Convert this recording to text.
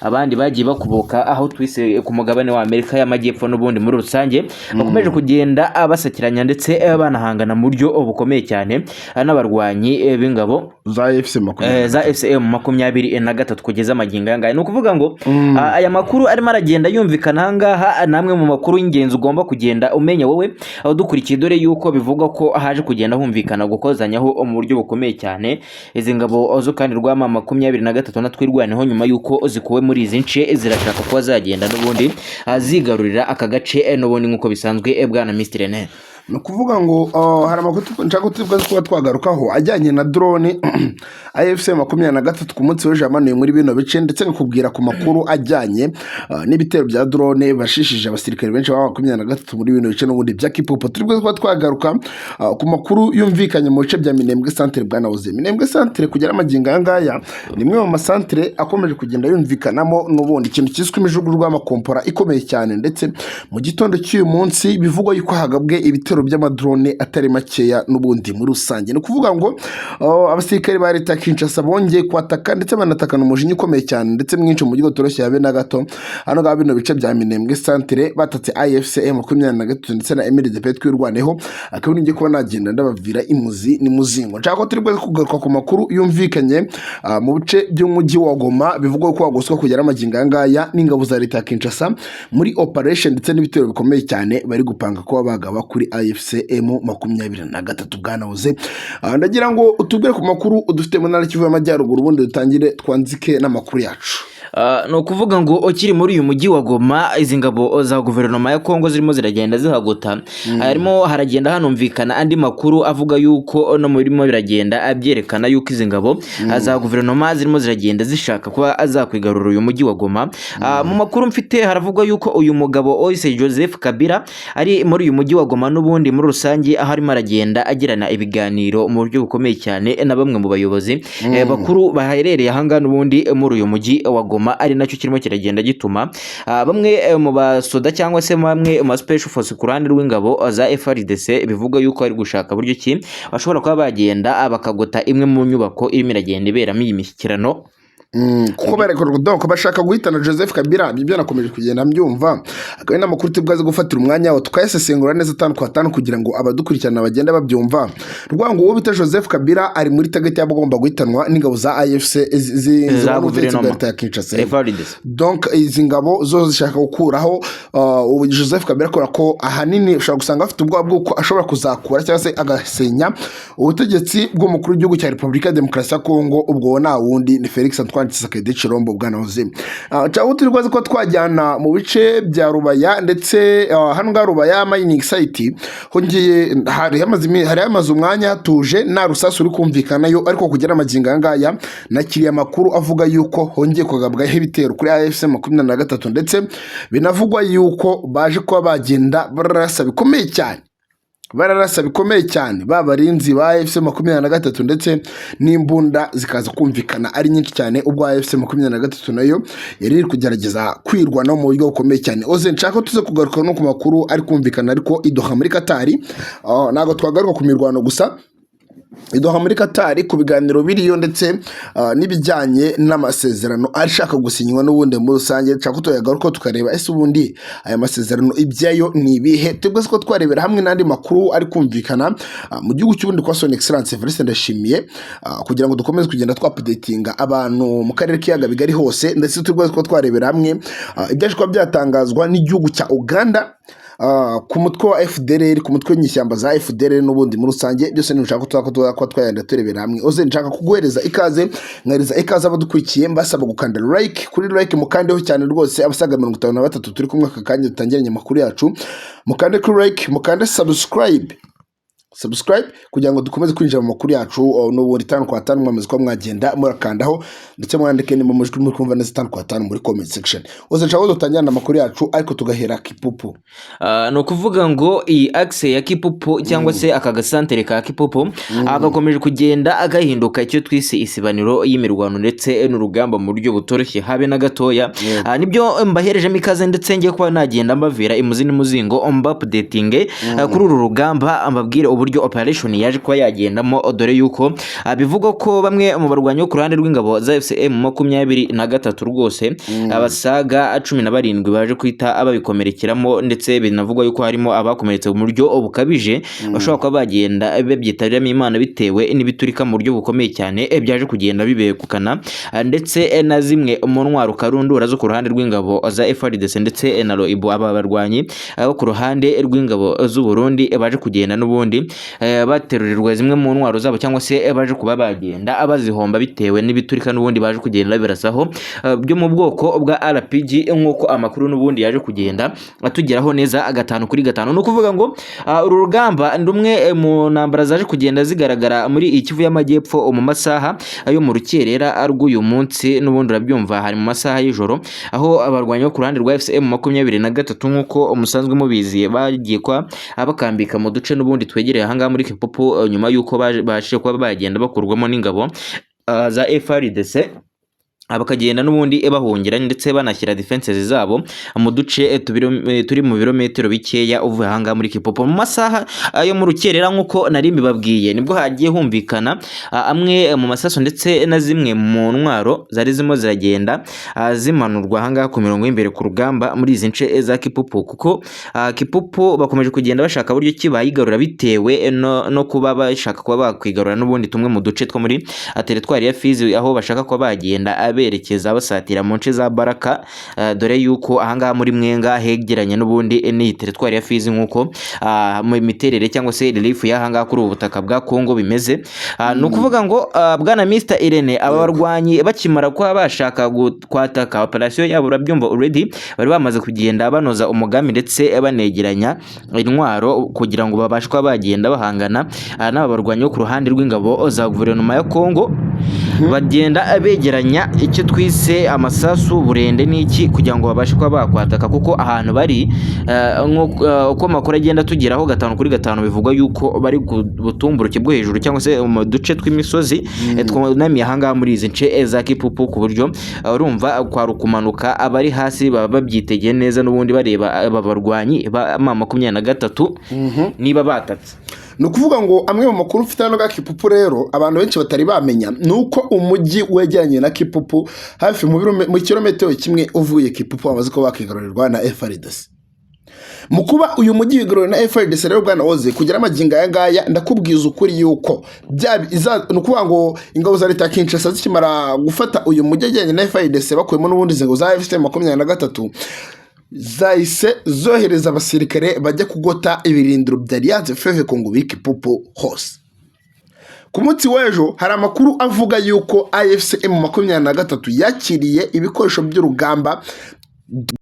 abandi bagiye bakuboka aho twise ku mugabane wa Amerika y'Amajyepfo n'ubundi muri rusange bakomeje kugenda basakiranya ndetse banahangana mu buryo bukomeye cyane n'abarwanyi b'ingabo za FCM 23 kugeza magingo yangaye. No kuvuga ngo aya makuru arimo aragenda yumvikana hangaha, namwe mu makuru y'ingenzi ugomba kugenda umenya wowe aho dukurikiye, dore yuko bivuga ko haje kugenda humvikana gukozanyaho mu buryo bukomeye cyane. Izi ngabo zo kandi rwama 23 na twirwaneho nyuma yuko zikuwe muri izi nce zirashaka kuba zagenda n'ubundi zigarurira aka gace n'ubundi nkuko bisanzwe bwana Mr. Rene. No kuvuga ngo hari amakuru nshaka kuba twagarukaho ajyanye na drone AFC 23 ku munsi w'ejo yamanuye muri bino bice, ndetse nkubwira ku makuru ajyanye n'ibitero bya drone bashishije abasirikare benshi ba 23 muri bino bice n'ubundi bya Kipupo. Turi kuba twagaruka ku makuru yumvikanye mu bice bya Minembwe Centre bwana Oze. Minembwe Centre kugera amagingo yangaya nimwe mu masantre akomeje kugenda yumvikanamo n'ubundi ikintu cyiswe imijugu rw'amakompora ikomeye cyane, ndetse mu gitondo cy'uyu munsi bivugwa yuko hagabwe ibitero by'amadrone atari makeya n'ubundi muri rusange. No kuvuga ngo abasirikare ba leta Kinshasa bongeye kwataka ndetse banatakana umujinya ukomeye cyane ndetse mwinshi mu gihugu toroshye yabe na gato hano ga bino bice bya Minembwe Centre batatse AFC 23 ndetse na MRDP twirwaneho akabuni ngiye kuba nagenda ndabavira imuzi ni muzingo. Nshaka ko turi kugaruka ku makuru yumvikanye mu bice by'umujyi wa Goma bivugwa ko wagoswa kugera amagingo yangaya n'ingabo za leta Kinshasa muri operation ndetse n'ibitero bikomeye cyane bari gupanga ko bagaba kuri FCM 23 bwana Oze. Ndagira ngo utubwire ku makuru udufite mu ntara Kivu y'Amajyaruguru, ubundi dutangire twanzike n'amakuru yacu. No kuvuga ngo ukiri muri uyu mujyi wa Goma, izi ngabo za guverinoma ya Kongo zirimo ziragenda zihagota, harimo haragenda hanumvikana andi makuru avuga yuko no murimo biragenda abyerekana yuko izi ngabo za guverinoma zirimo ziragenda zishaka kuba azakwigarura uyu mujyi wa Goma. Mu makuru mfite haravugwa yuko uyu mugabo Oise Joseph Kabila ari muri uyu mujyi wa Goma n'ubundi muri rusange aho arimo aragenda agirana ibiganiro mu buryo bukomeye cyane na bamwe mu bayobozi bakuru baherereye ahanga n'ubundi muri uyu mujyi wa Goma, ari nacyo kirimo kiragenda gituma bamwe mu basoda cyangwa se bamwe mu special force ku ruhande rw'ingabo za FARDC bivuga yuko ari gushaka buryo ki bashobora kuba bagenda bakagota imwe mu nyubako irimo iragenda iberamo iyi mishyikirano. Kuko barekorwa donc bashaka guhitana Joseph Kabila. Ibyo nakomeje kugenda mbyumva akaba n'amakuru tibwaze gufatira umwanya wo tukayesesengura neza 5 kwa 5 kugira ngo abadukurikirana bagenda babyumva. Rwango uwo bita Joseph Kabila ari muri target y'abagomba guhitanwa n'ingabo za AFC za guverinoma ya Kinshasa. Donc izi ngabo zo zishaka gukuraho ubu Joseph Kabila akora ko ahanini ushaka gusanga afite ubwoba bw'uko ashobora kuzakura cyangwa se agasenya ubutegetsi bw'umukuru w'igihugu cya Repubulika Demokarasi ya Kongo, ubwo na wundi ni Felix Tshisekedi Chilombo bwana Oze. Cyaho turi kwaze ko twajyana mu bice bya Rubaya ndetse hano nga Rubaya mining site hongeye hari amazu umwanya tuje na rusasu uri kumvikana yo, ariko kugera amagingo yangaya nakiriye amakuru avuga yuko hongeye kugabwaho ibitero kuri AFC 23 ndetse binavugwa yuko baje kuba bagenda bararasa bikomeye cyane babarinzi ba AFC 23 ndetse n'imbunda zikaza kumvikana ari nyinshi cyane, ubwo AFC 23 nayo yari kugerageza kwirwa no mu buryo bukomeye cyane. Oze nshaka tuze kugaruka no ku makuru ari kumvikana ariko idoha muri Katari, nago twagaruka ku mirwano gusa idoha muri Katari ku biganiro biriyo ndetse n'ibijyanye n'amasezerano ashaka gusinywa n'ubundi muri rusange. Nshaka tuyagaruka tukareba ese ubundi aya masezerano ibyayo ni ibihe, tubwe ko twarebera hamwe n'andi makuru ari kumvikana mu gihugu cy'ubundi kwa Son Excellence Evariste Ndashimiye, kugira ngo dukomeze kugenda twapdatinga abantu mu karere k'iyaga bigari hose, ndetse tubwe ko twarebera hamwe ibyaje kuba byatangazwa n'igihugu cya Uganda ku mutwe wa FDLR, ku mutwe w'inyishyamba za FDLR n'ubundi muri rusange. Byose ni ushaka ko twayanda turebera hamwe. Oze nshaka kuguhereza ikaze, nkariza ikaze abadukurikiye mbasaba gukanda like, kuri like mukandeho cyane rwose, abasaga 53 turi kumwe aka kanya dutangiranye makuru yacu, mukande kuri like, mukande subscribe kugira ngo dukomeze kwinjira mu makuru yacu n'ubundi 5 kwa 5 mwamaze ko mwagenda murakandaho ndetse mwandike ni mu mujwi muri kumva neza 5 kwa 5 muri comment section. Oze nshaka dutangirana amakuru yacu ariko tugahera Kipupu. No kuvuga ngo iyi axe ya Kipupu cyangwa se aka gasantere ka Kipupu agakomeje kugenda agahinduka icyo twise isibaniro y'imirwano ndetse n'urugamba mu buryo butoroshye habe na gatoya. Nibyo mbahereje mikaze ndetse ngiye kuba nagenda mbavira imuzi n'umuzingo updating kuri uru rugamba, ambabwire uburyo operation yaje kuba yagendamo, dore yuko bivugwa ko bamwe mu barwanyi bo ku ruhande rw'ingabo za FCM23 rwose abasaga 17 baje kwita ababikomerekeramo, ndetse binavugwa yuko harimo abakomeretse mu buryo bukabije bashobora kuba bagenda babyitabiramo Imana bitewe n'ibiturika mu buryo bukomeye cyane byaje kugenda bibekukana, ndetse na zimwe mu ntwaro karundura zo ku ruhande rw'ingabo za FARDC ndetse na ROIBO. Aba barwanyi bo ku ruhande rw'ingabo z'u Burundi baje kugenda n'ubundi baterurirwa zimwe mu ntwaro zabo, cyangwa se baje kuba bagenda abazihomba bitewe n'ibiturika n'ubundi baje kugenda birasaho byo mu bwoko bwa RPG, nk'uko amakuru n'ubundi yaje kugenda atugeraho neza 5/5. no kuvuga ngo uru rugamba ndumwe mu ntambara zaje kugenda zigaragara muri Ikivu y'Amajyepfo mu masaha yo mu rukerera rw'uyu munsi, n'ubundi urabyumva hari mu masaha y'ijoro, aho abarwanyi bo ku ruhande rwa FCM23 nk'uko umusanzwe mubizi bagiye kwa abakambika mu duce n'ubundi twegereye ahangaha muri Kipupu, nyuma y'uko baje kuba bagenda bakurwamo n'ingabo za FARDC bakagenda n'ubundi bahungira ndetse banashyira defenses zabo mu duce turi mu birometero bikeya uvuye ahangaha muri Kipopo. Mu masaha yo mu rukerera nk'uko nari mbibabwiye nibwo hagiye humvikana amwe mu masaso ndetse na zimwe mu ntwaro zari zimo ziragenda zimanurwa ahangaha ku mirongo y'imbere ku rugamba muri izi nce za Kipopo, kuko Kipopo bakomeje kugenda bashaka buryo ki bayigarura bitewe no kuba bashaka kuba bakwigarura n'ubundi tumwe mu duce two muri teritwari ya Fizi, aho bashaka kuba bagenda berekeza basatira mu nce za Baraka, dore yuko ahangaha muri Mwenga hegeranye n'ubundi ni teritwari ya Fizi nk'uko mu miterere cyangwa se relief y'ahangaha kuri ubu butaka bwa Kongo bimeze. Ni ukuvuga ngo bwana Mr Irene, aba barwanyi bakimara kuba bashaka kwataka operation yabo urabyumva already bari bamaze kugenda banoza umugambi ndetse banegeranya intwaro kugira ngo babashe kuba bagenda bahangana n'aba barwanyi bo ku ruhande rw'ingabo za guverinoma ya Kongo, bagenda begeranya icyo twise amasasu burende n'iki kugira ngo babashe kuba bakwataka, kuko ahantu bari uko amakuru agenda tugeraho 5/5 bivugwa yuko bari butumburuke bwo hejuru cyangwa se mu duce tw'imisozi twunamiye ahangaha muri izi nce za Kipupu, ku buryo urumva kwa rukumanuka abari hasi baba babyitegeye neza n'ubundi bareba aba barwanyi ba M23 niba batatse. ni ukuvuga ngo amwe mu makuru ufite hano ga Kipupu rero abantu benshi batari bamenya nuko umujyi wegeranye na Kipupu hafi mu kilometero kimwe uvuye Kipupu bamaze ko bakigarurirwa na FARDC. Mu kuba uyu mujyi wigaruriwe na FARDC rero bwana Oze kugira amaginga aya ngaya ndakubwiza ukuri yuko ni ukuvuga ngo ingabo za leta Kinshasa zikimara gufata uyu mujyi ajyanye na FARDC bakuyemo n'ubundi zingo za FCM23 zahise zohereza abasirikare bajya kugota ibirindiro bya Alliance Fleuve Congo biri Kipupu hose. Ku munsi w'ejo hari amakuru avuga yuko AFCM23 yakiriye ibikoresho by'urugamba